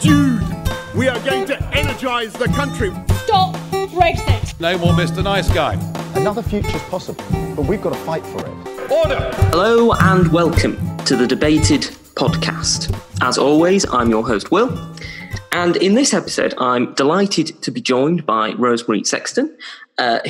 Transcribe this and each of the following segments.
Dude, we are going to energise the country. Stop Brexit. No more Mr. Nice Guy. Another future's possible, but we've got to fight for it. Order! Hello and welcome to the Debated podcast. As always, I'm your host, Will. And in this episode, I'm delighted to be joined by Rosemary Sexton,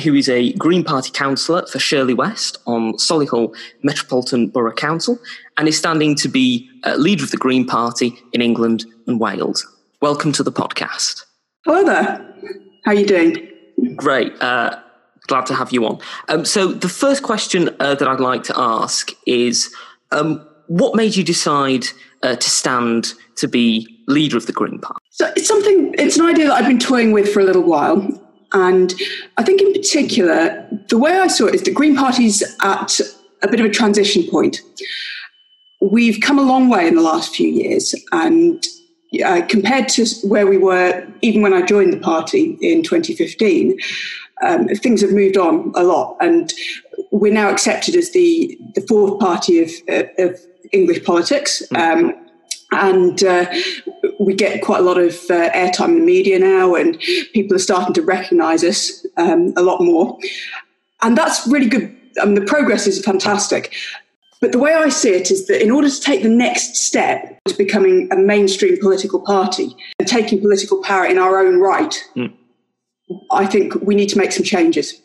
who is a Green Party councillor for Shirley West on Solihull Metropolitan Borough Council and is standing to be leader of the Green Party in England and Wales. Welcome to the podcast. Hello there. How are you doing? Great. Glad to have you on. So the first question that I'd like to ask is, what made you decide to stand to be leader of the Green Party? So it's an idea that I've been toying with for a little while. And I think in particular, the way I saw it is that Green Party's at a bit of a transition point. We've come a long way in the last few years. And compared to where we were, even when I joined the party in 2015, things have moved on a lot. And we're now accepted as the fourth party of English politics. And we get quite a lot of airtime in the media now, and people are starting to recognise us a lot more. And that's really good. I mean, the progress is fantastic. But the way I see it is that in order to take the next step to becoming a mainstream political party and taking political power in our own right, I think we need to make some changes.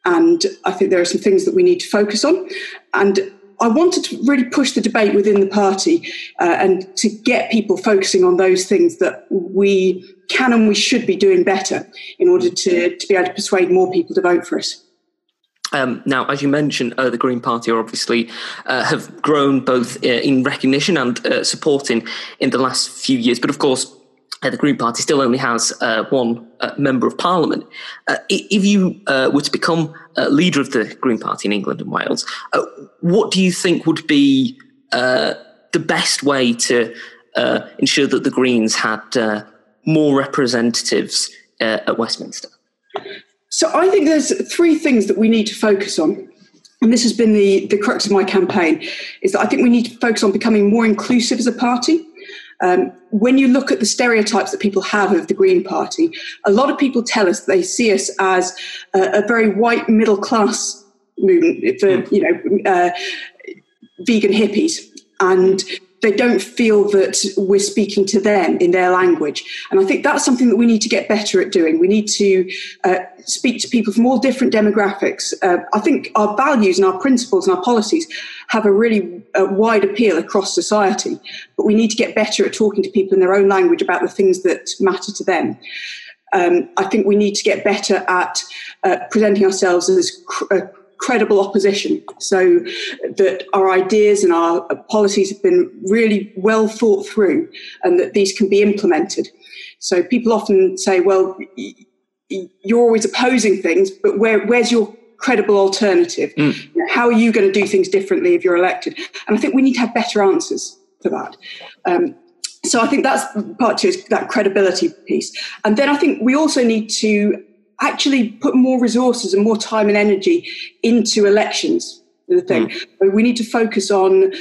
And I think there are some things that we need to focus on. And I wanted to really push the debate within the party and to get people focusing on those things that we can and we should be doing better in order to be able to persuade more people to vote for us. Now, as you mentioned, the Green Party are obviously have grown both in recognition and support in the last few years. But of course, the Green Party still only has one member of Parliament. If you were to become leader of the Green Party in England and Wales, what do you think would be the best way to ensure that the Greens had more representatives at Westminster? So I think there's three things that we need to focus on. And this has been the crux of my campaign, is that I think we need to focus on becoming more inclusive as a party. When you look at the stereotypes that people have of the Green Party, a lot of people tell us they see us as a very white middle class movement for, vegan hippies, and they don't feel that we're speaking to them in their language. And I think that's something that we need to get better at doing. We need to speak to people from all different demographics. I think our values and our principles and our policies have a really wide appeal across society, but we need to get better at talking to people in their own language about the things that matter to them. I think we need to get better at presenting ourselves as credible opposition, so that our ideas and our policies have been really well thought through and that these can be implemented. So people often say, well, you're always opposing things, but where's your credible alternative? How are you going to do things differently if you're elected? And I think we need to have better answers for that. So I think that's part two, is that credibility piece. And then I think we also need to actually put more resources and more time and energy into elections. The thing we need to focus on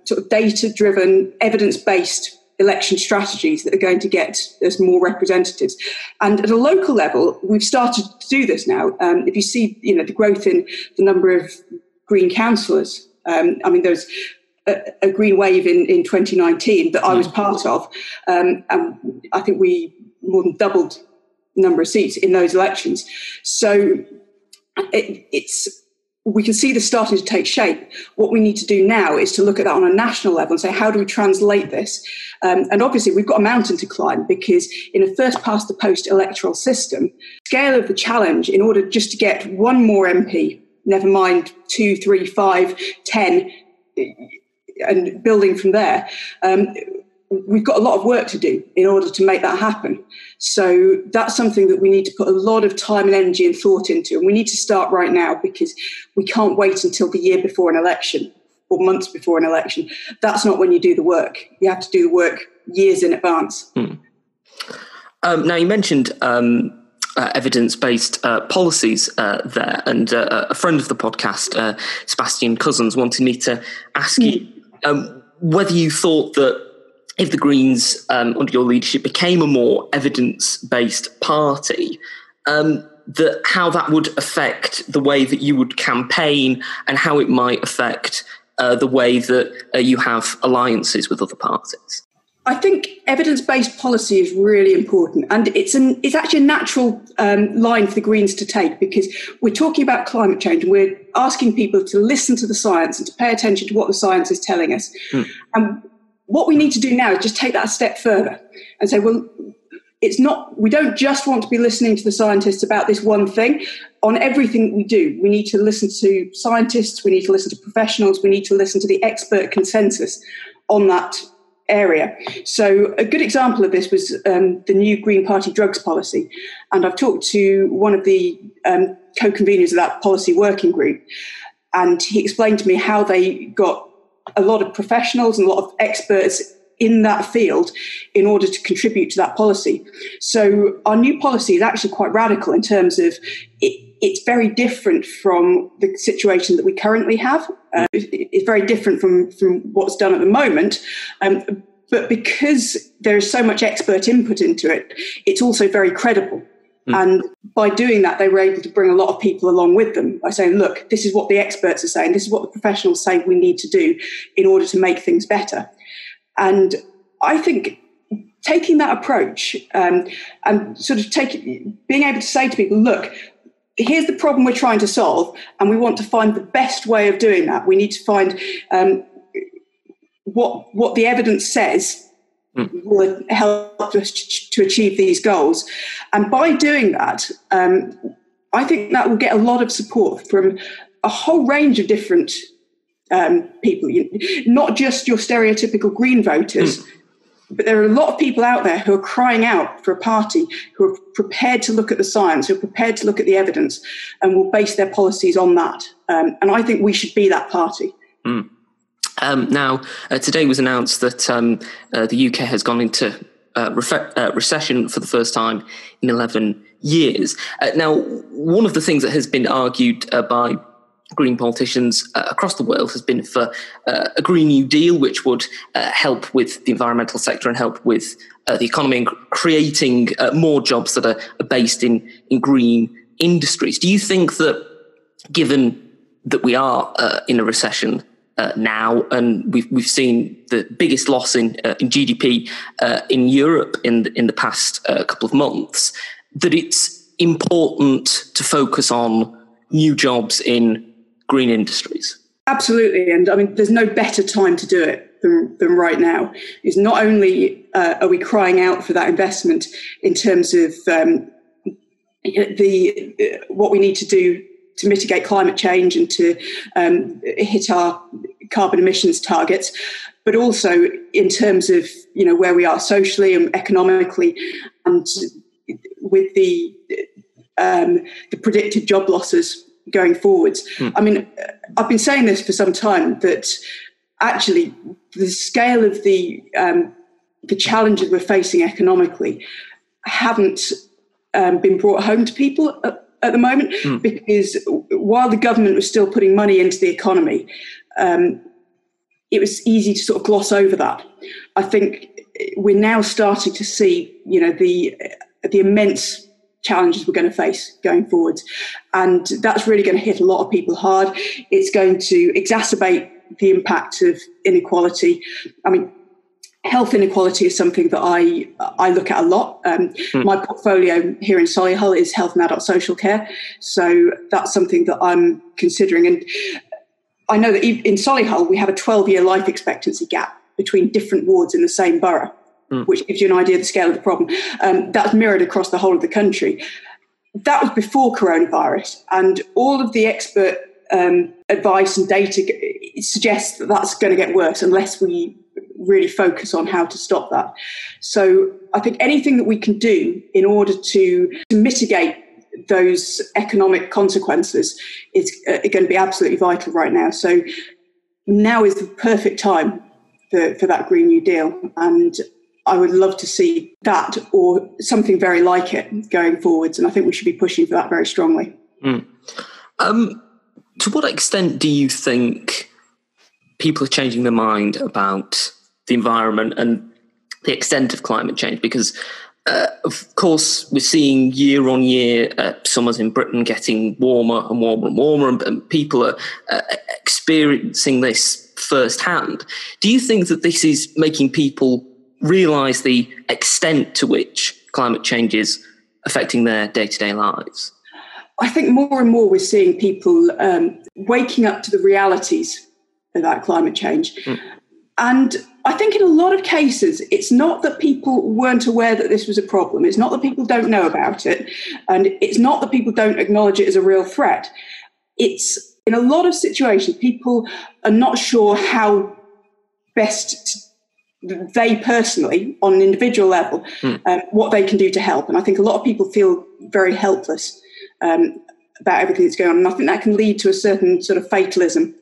sort of data-driven, evidence-based election strategies that are going to get us more representatives. And at a local level, we've started to do this now. If you see, the growth in the number of Green councillors, there was a Green wave in 2019 that I was part of, and I think we more than doubled number of seats in those elections. So we can see this starting to take shape. What we need to do now is to look at that on a national level and say, how do we translate this? And obviously we've got a mountain to climb, because in a first past the post electoral system, scale of the challenge, in order just to get one more MP, never mind 2, 3, 5, 10, and building from there, we've got a lot of work to do in order to make that happen. So that's something that we need to put a lot of time and energy and thought into. And we need to start right now, because we can't wait until the year before an election or months before an election. That's not when you do the work. You have to do the work years in advance. Now, you mentioned evidence-based policies there. And a friend of the podcast, Sebastian Cousins, wanted me to ask you whether you thought that if the Greens, under your leadership, became a more evidence-based party, how that would affect the way that you would campaign and how it might affect the way that you have alliances with other parties? I think evidence-based policy is really important, and it's actually a natural line for the Greens to take, because we're talking about climate change and we're asking people to listen to the science and to pay attention to what the science is telling us. And what we need to do now is just take that a step further and say, well, we don't just want to be listening to the scientists about this one thing. On everything we do, we need to listen to scientists, we need to listen to professionals, we need to listen to the expert consensus on that area. So a good example of this was the new Green Party drugs policy. And I've talked to one of the co-conveners of that policy working group, and he explained to me how they got a lot of professionals and a lot of experts in that field in order to contribute to that policy. So our new policy is actually quite radical in terms of it's very different from the situation that we currently have. It's very different from what's done at the moment. But because there is so much expert input into it, it's also very credible. And by doing that, they were able to bring a lot of people along with them by saying, look, this is what the experts are saying. This is what the professionals say we need to do in order to make things better. And I think taking that approach and sort of being able to say to people, look, here's the problem we're trying to solve, and we want to find the best way of doing that. We need to find what the evidence says will help us to achieve these goals. And by doing that, I think that will get a lot of support from a whole range of different people, not just your stereotypical Green voters, but there are a lot of people out there who are crying out for a party who are prepared to look at the science, who are prepared to look at the evidence, and will base their policies on that. And I think we should be that party. Now, today was announced that the UK has gone into recession for the first time in 11 years. Now, one of the things that has been argued by Green politicians across the world has been for a Green New Deal, which would help with the environmental sector and help with the economy and creating more jobs that are based in green industries. Do you think that, given that we are in a recession now, and we've seen the biggest loss in GDP in Europe in the past couple of months, that it's important to focus on new jobs in green industries? Absolutely. And I mean, there's no better time to do it than right now. Is not only are we crying out for that investment in terms of what we need to do to mitigate climate change and to hit our carbon emissions targets, but also in terms of where we are socially and economically, and with the predicted job losses going forwards. I mean, I've been saying this for some time, that actually the scale of the challenges we're facing economically haven't been brought home to people at the moment, because while the government was still putting money into the economy, it was easy to sort of gloss over that. I think we're now starting to see, the immense challenges we're going to face going forward. And that's really going to hit a lot of people hard. It's going to exacerbate the impact of inequality. I mean, health inequality is something that I look at a lot. My portfolio here in Solihull is health and adult social care. So that's something that I'm considering. And I know that in Solihull, we have a 12-year life expectancy gap between different wards in the same borough, which gives you an idea of the scale of the problem. That's mirrored across the whole of the country. That was before coronavirus, and all of the expert advice and data suggests that that's going to get worse unless we really focus on how to stop that. So I think anything that we can do in order to mitigate those economic consequences is going to be absolutely vital right now. So now is the perfect time for that Green New Deal, and I would love to see that or something very like it going forwards, and I think we should be pushing for that very strongly. To what extent do you think people are changing their mind about the environment and the extent of climate change? Because, of course, we're seeing year on year summers in Britain getting warmer and warmer and warmer, and people are experiencing this firsthand. Do you think that this is making people realise the extent to which climate change is affecting their day-to-day lives? I think more and more we're seeing people waking up to the realities of that climate change. And I think in a lot of cases, it's not that people weren't aware that this was a problem. It's not that people don't know about it. And it's not that people don't acknowledge it as a real threat. It's in a lot of situations, people are not sure how best they personally, on an individual level, what they can do to help. And I think a lot of people feel very helpless about everything that's going on. And I think that can lead to a certain sort of fatalism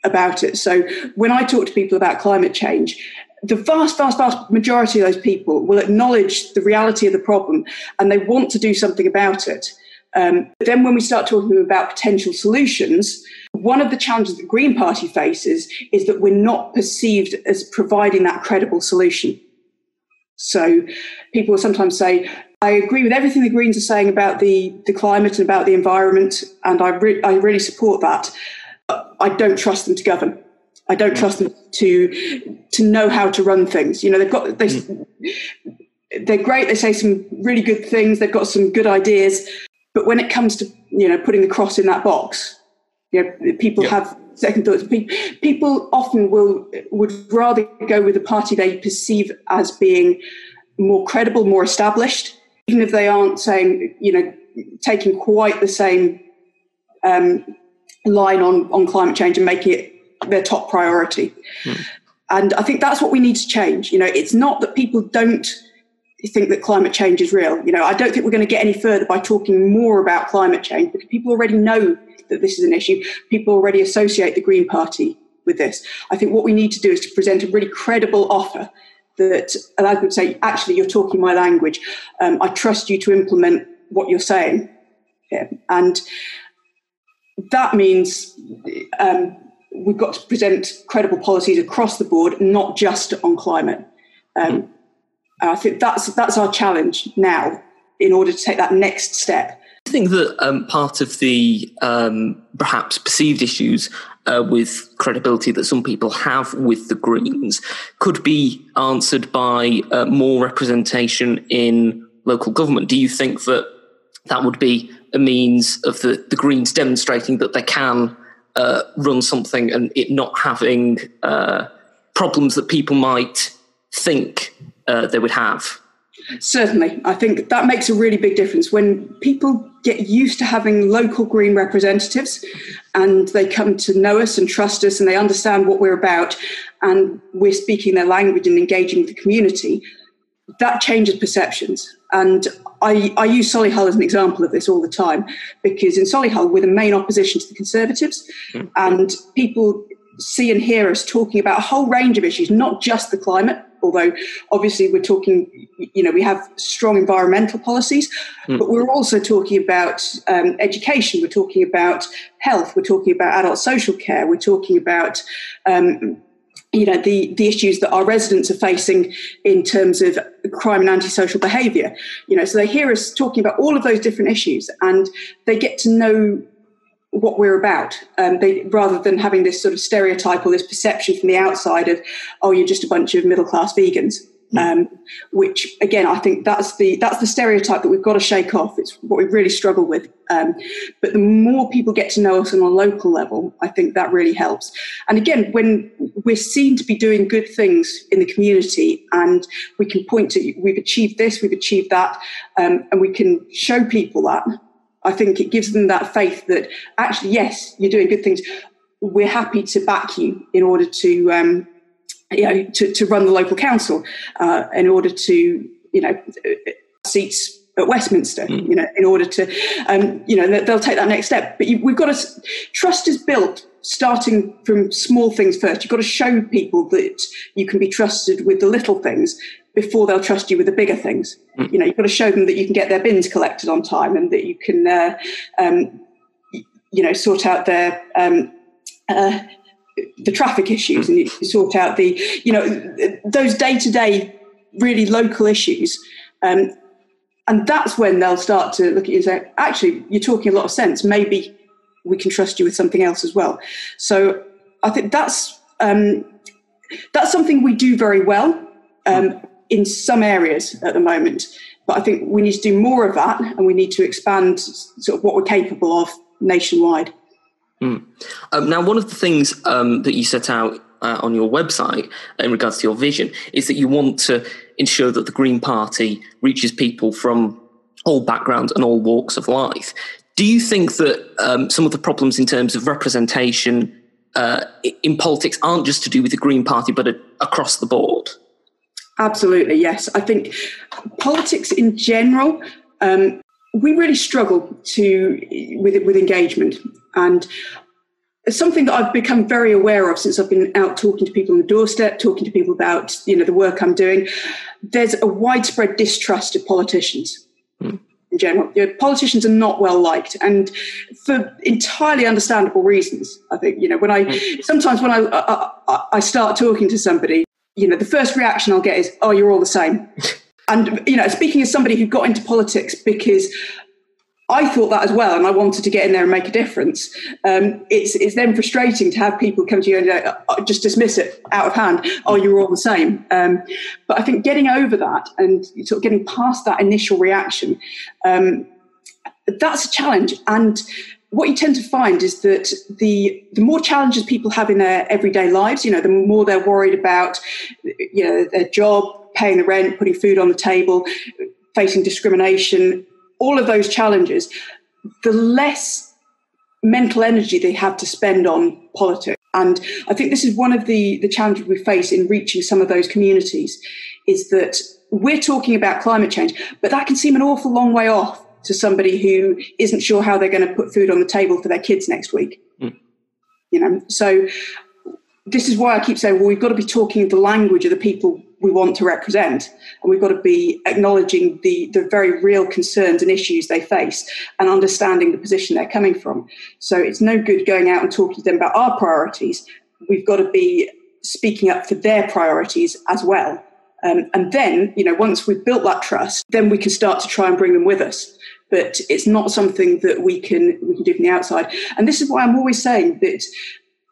about it. So when I talk to people about climate change, the vast, vast, vast majority of those people will acknowledge the reality of the problem and they want to do something about it. But then when we start talking about potential solutions, one of the challenges the Green Party faces is that we're not perceived as providing that credible solution. So people will sometimes say, I agree with everything the Greens are saying about the climate and about the environment, and I really support that. But I don't trust them to govern. I don't trust them to know how to run things. You know, they're great. They say some really good things. They've got some good ideas. But when it comes to, you know, putting the cross in that box, you know, people have second thoughts. People often would rather go with a party they perceive as being more credible, more established, even if they aren't saying, you know, taking quite the same line on climate change and making it their top priority. And I think that's what we need to change. You know, it's not that people don't think that climate change is real. You know, I don't think we're going to get any further by talking more about climate change because people already know that this is an issue. People already associate the Green Party with this. I think what we need to do is to present a really credible offer that allows people to say, actually, you're talking my language. I trust you to implement what you're saying. Yeah. And that means we've got to present credible policies across the board, not just on climate. I think that's our challenge now in order to take that next step. I think that part of the perhaps perceived issues with credibility that some people have with the Greens could be answered by more representation in local government. Do you think that that would be a means of the Greens demonstrating that they can run something and it not having problems that people might think they would have? Certainly. I think that makes a really big difference. When people get used to having local Green representatives and they come to know us and trust us and they understand what we're about and we're speaking their language and engaging with the community, that changes perceptions. And I use Solihull as an example of this all the time because in Solihull we're the main opposition to the Conservatives and people see and hear us talking about a whole range of issues, not just the climate, although obviously we're talking, you know, we have strong environmental policies, but we're also talking about education, we're talking about health, we're talking about adult social care, we're talking about, you know, the issues that our residents are facing in terms of crime and antisocial behaviour. You know, so they hear us talking about all of those different issues and they get to know what we're about, rather than having this sort of stereotype or this perception from the outside of, oh, you're just a bunch of middle-class vegans, which, again, I think that's the stereotype that we've got to shake off. It's what we really struggle with. But the more people get to know us on a local level, I think that really helps. And again, when we're seen to be doing good things in the community and we can point to, we've achieved this, we've achieved that, and we can show people that, I think it gives them that faith that actually, yes, you're doing good things. We're happy to back you in order to, you know, to run the local council, in order to, you know, seats at Westminster, you know, in order to, you know, they'll take that next step. But we've got to, trust is built starting from small things first. You've got to show people that you can be trusted with the little things before they'll trust you with the bigger things. You know, you've got to show them that you can get their bins collected on time and that you can, you know, sort out their the traffic issues and you sort out the, you know, those day-to-day really local issues. And that's when they'll start to look at you and say, actually, you're talking a lot of sense. Maybe we can trust you with something else as well. So I think that's something we do very well in some areas at the moment. But I think we need to do more of that, and we need to expand sort of what we're capable of nationwide. Now, one of the things that you set out on your website in regards to your vision is that you want to ensure that the Green Party reaches people from all backgrounds and all walks of life. Do you think that some of the problems in terms of representation in politics aren't just to do with the Green Party, but across the board? Absolutely, yes. I think politics in general, we really struggle with engagement. And it's something that I've become very aware of since I've been out talking to people on the doorstep, talking to people about the work I'm doing. There's a widespread distrust of politicians in general. Politicians are not well liked, and for entirely understandable reasons. I think when I start talking to somebody, the first reaction I'll get is, "Oh, you're all the same." And speaking as somebody who got into politics because I thought that as well, and I wanted to get in there and make a difference. It's then frustrating to have people come to you and just dismiss it out of hand. "Oh, you're all the same." But I think getting over that and sort of getting past that initial reaction, that's a challenge. And what you tend to find is that the more challenges people have in their everyday lives, the more they're worried about, their job, paying the rent, putting food on the table, facing discrimination, all of those challenges, the less mental energy they have to spend on politics. And I think this is one of the challenges we face in reaching some of those communities, is that we're talking about climate change, but that can seem an awful long way off to somebody who isn't sure how they're going to put food on the table for their kids next week. So this is why I keep saying, well, we've got to be talking the language of the people we want to represent, and we've got to be acknowledging the very real concerns and issues they face and understanding the position they're coming from. So it's no good going out and talking to them about our priorities. We've got to be speaking up for their priorities as well. And then, once we've built that trust, then we can start to try and bring them with us. But it's not something that we can do from the outside. And this is why I'm always saying that,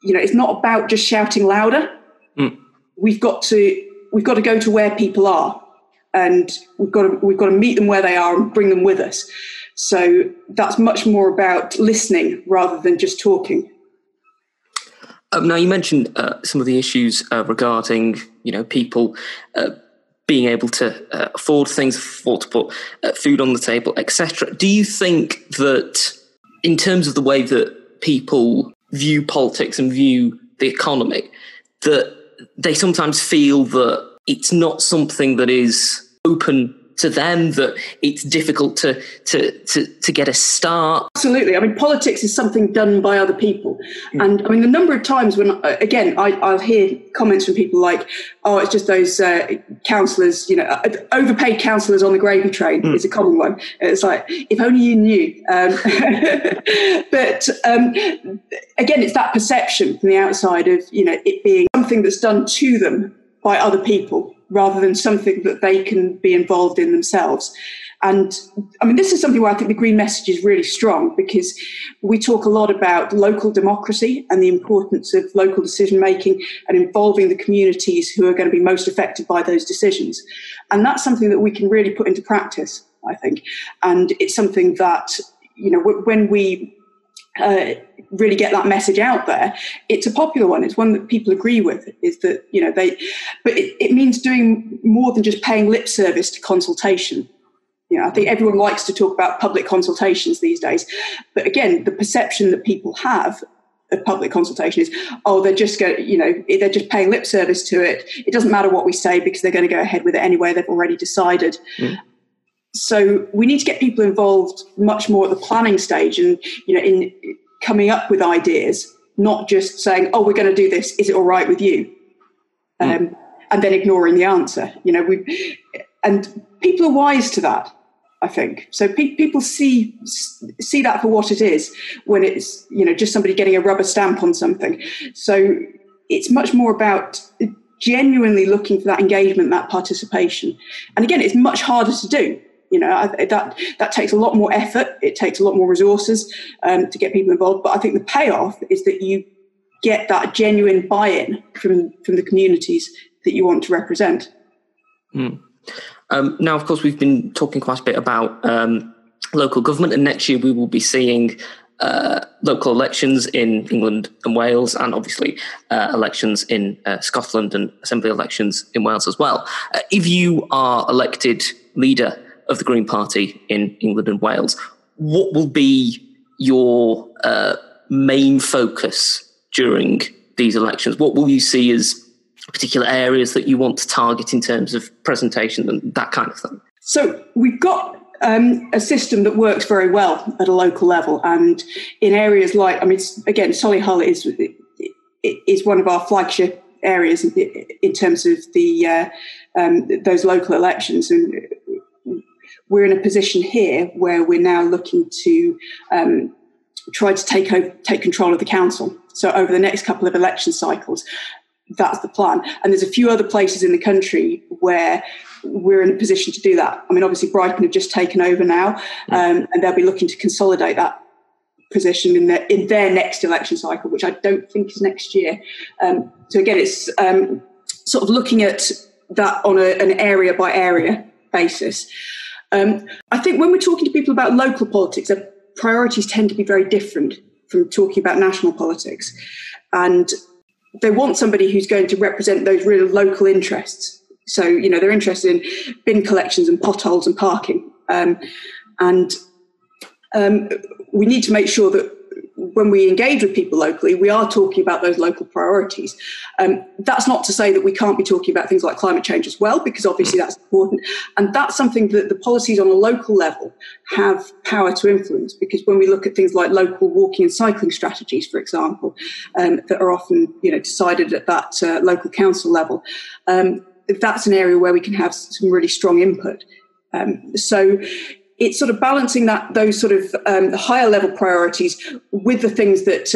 it's not about just shouting louder. We've got to go to where people are, and we've got to meet them where they are and bring them with us. So that's much more about listening rather than just talking. Now, you mentioned some of the issues regarding, people being able to afford things, afford to put food on the table, etc. Do you think that in terms of the way that people view politics and view the economy, that they sometimes feel that it's not something that is open to them, that it's difficult to get a start? Absolutely. I mean, politics is something done by other people. And I mean, the number of times when, again, I'll hear comments from people like, "Oh, it's just those councillors, overpaid councillors on the gravy train," is a common one. It's like, if only you knew. But again, it's that perception from the outside of, it being something that's done to them by other people, rather than something that they can be involved in themselves. And I mean, this is something where I think the Green message is really strong, because we talk a lot about local democracy and the importance of local decision making and involving the communities who are going to be most affected by those decisions. And that's something that we can really put into practice, I think. And it's something that, when we really get that message out there, it's a popular one. It's one that people agree with, is that, but it means doing more than just paying lip service to consultation. I think everyone likes to talk about public consultations these days. But again, the perception that people have of public consultation is, oh, they're just they're just paying lip service to it. It doesn't matter what we say because they're going to go ahead with it anyway. They've already decided. So we need to get people involved much more at the planning stage and, in coming up with ideas, not just saying, "Oh, we're going to do this. Is it all right with you?" And then ignoring the answer. And people are wise to that, I think. So people see that for what it is when it's, just somebody getting a rubber stamp on something. So it's much more about genuinely looking for that engagement, that participation. And again, it's much harder to do. That takes a lot more effort. It takes a lot more resources to get people involved. But I think the payoff is that you get that genuine buy-in from the communities that you want to represent. Now, of course, we've been talking quite a bit about local government, and next year we will be seeing local elections in England and Wales, and obviously elections in Scotland and Assembly elections in Wales as well. If you are elected leader of the Green Party in England and Wales, what will be your main focus during these elections? What will you see as particular areas that you want to target in terms of presentation and that kind of thing? So we've got a system that works very well at a local level, and in areas like, again, Solihull is one of our flagship areas in terms of those local elections, and we're in a position here where we're now looking to try to take control of the council. So over the next couple of election cycles, that's the plan. And there's a few other places in the country where we're in a position to do that. Obviously Brighton have just taken over now, and they'll be looking to consolidate that position in their next election cycle, which I don't think is next year. So again, it's sort of looking at that on an area by area basis. I think when we're talking to people about local politics, their priorities tend to be very different from talking about national politics. And they want somebody who's going to represent those real local interests. So, they're interested in bin collections and potholes and parking. And we need to make sure that when we engage with people locally, we are talking about those local priorities. That's not to say that we can't be talking about things like climate change as well, because obviously that's important. And that's something that the policies on a local level have power to influence, because when we look at things like local walking and cycling strategies, for example, that are often decided at that local council level, that's an area where we can have some really strong input. So it's sort of balancing those sort of higher level priorities with the things that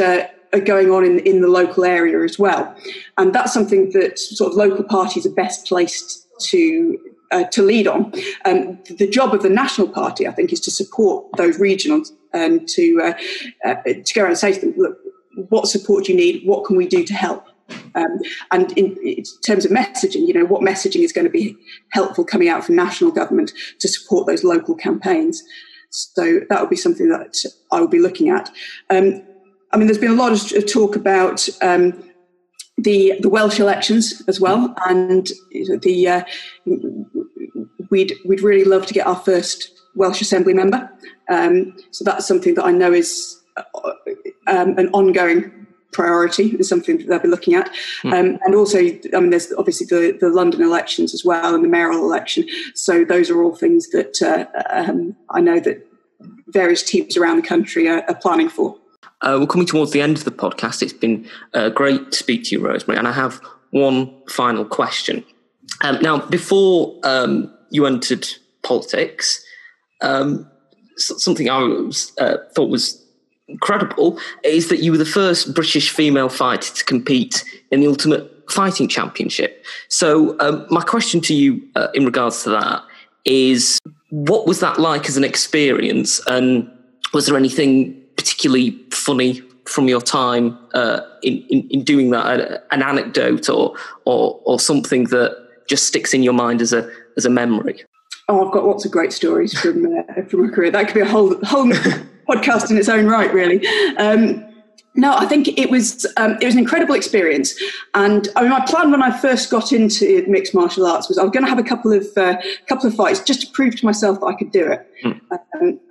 are going on in the local area as well. And that's something that sort of local parties are best placed to lead on. The job of the national party, I think, is to support those regionals and to go around and say to them, look, what support do you need? What can we do to help? And in terms of messaging, what messaging is going to be helpful coming out from national government to support those local campaigns. So that would be something that I would be looking at. There's been a lot of talk about the Welsh elections as well, and we'd really love to get our first Welsh Assembly member. So that's something that I know is an ongoing priority, is something that they'll be looking at. And also, there's obviously the London elections as well, and the mayoral election. So those are all things that I know that various teams around the country are planning for. We're coming towards the end of the podcast. It's been great to speak to you, Rosemary, and I have one final question. Now, before you entered politics, something I thought was incredible is that you were the first British female fighter to compete in the Ultimate Fighting Championship. So my question to you in regards to that is, what was that like as an experience, and was there anything particularly funny from your time in doing that, an anecdote or something that just sticks in your mind as a memory? Oh, I've got lots of great stories from my career. That could be a whole podcast in its own right, really. No, I think it was an incredible experience. And my plan when I first got into mixed martial arts was I was going to have a couple of fights just to prove to myself that I could do it.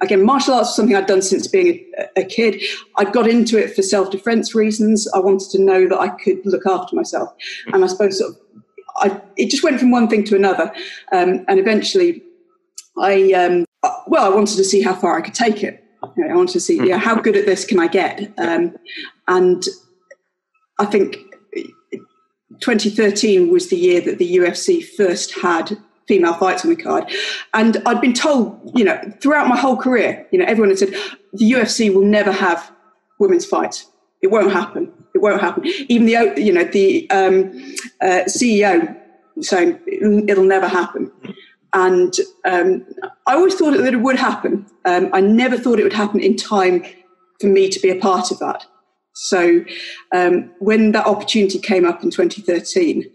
Again, martial arts was something I'd done since being a kid. I got into it for self-defense reasons. I wanted to know that I could look after myself. And I suppose it just went from one thing to another. And eventually I wanted to see how far I could take it. I wanted to see, how good at this can I get? And I think 2013 was the year that the UFC first had female fights on the card. And I'd been told, throughout my whole career, everyone had said, the UFC will never have women's fights. It won't happen. It won't happen. Even the CEO saying it'll never happen. And I always thought that it would happen. I never thought it would happen in time for me to be a part of that. So when that opportunity came up in 2013,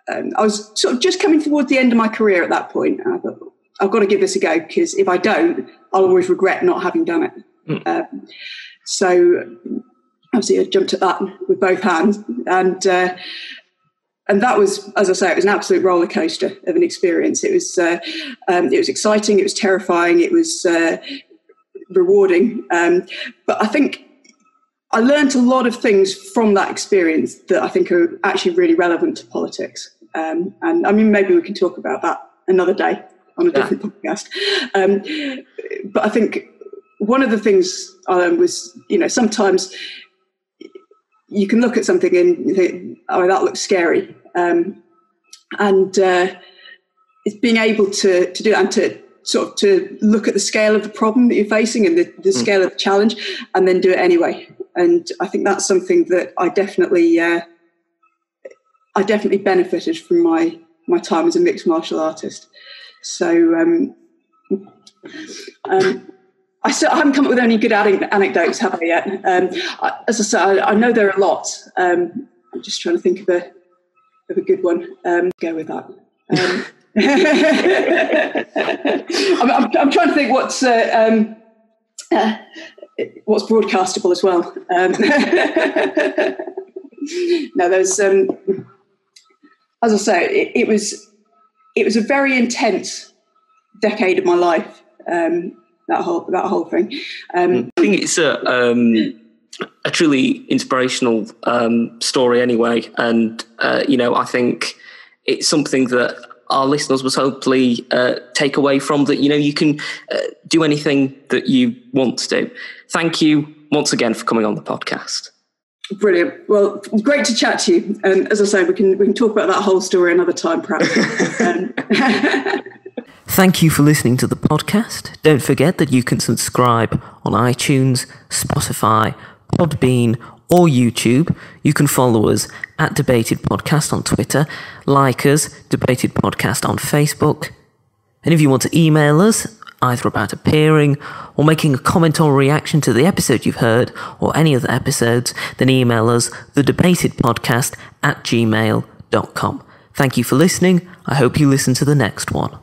I was sort of just coming towards the end of my career at that point. And I thought, I've got to give this a go, because if I don't, I'll always regret not having done it. So obviously I jumped at that with both hands. And that was, as I say, it was an absolute roller coaster of an experience. It was exciting, it was terrifying, it was rewarding. But I think I learned a lot of things from that experience that I think are actually really relevant to politics. And I mean, maybe we can talk about that another day on a different podcast. But I think one of the things was, sometimes you can look at something and you think, oh, that looks scary. And it's being able to do that and to sort of to look at the scale of the problem that you're facing and the scale of the challenge, and then do it anyway. And I think that's something that I definitely benefited from my time as a mixed martial artist. So I haven't come up with any good anecdotes, have I yet? As I said, I know there are lots. I'm just trying to think of a good one. Go with that. I'm trying to think what's broadcastable as well. No, there's as I say, it was a very intense decade of my life. That whole thing. I think it's a truly inspirational story anyway, and I think it's something that our listeners will hopefully take away from, that you can do anything that you want to do. Thank you once again for coming on the podcast. Brilliant. Well, great to chat to you. And as I say, we can talk about that whole story another time, perhaps. Thank you for listening to the podcast. Don't forget that you can subscribe on iTunes, Spotify, Podbean, or YouTube. You can follow us at Debated Podcast on Twitter, like us, Debated Podcast on Facebook. And if you want to email us, either about appearing or making a comment or reaction to the episode you've heard or any other episodes, then email us thedebatedpodcast@gmail.com. Thank you for listening. I hope you listen to the next one.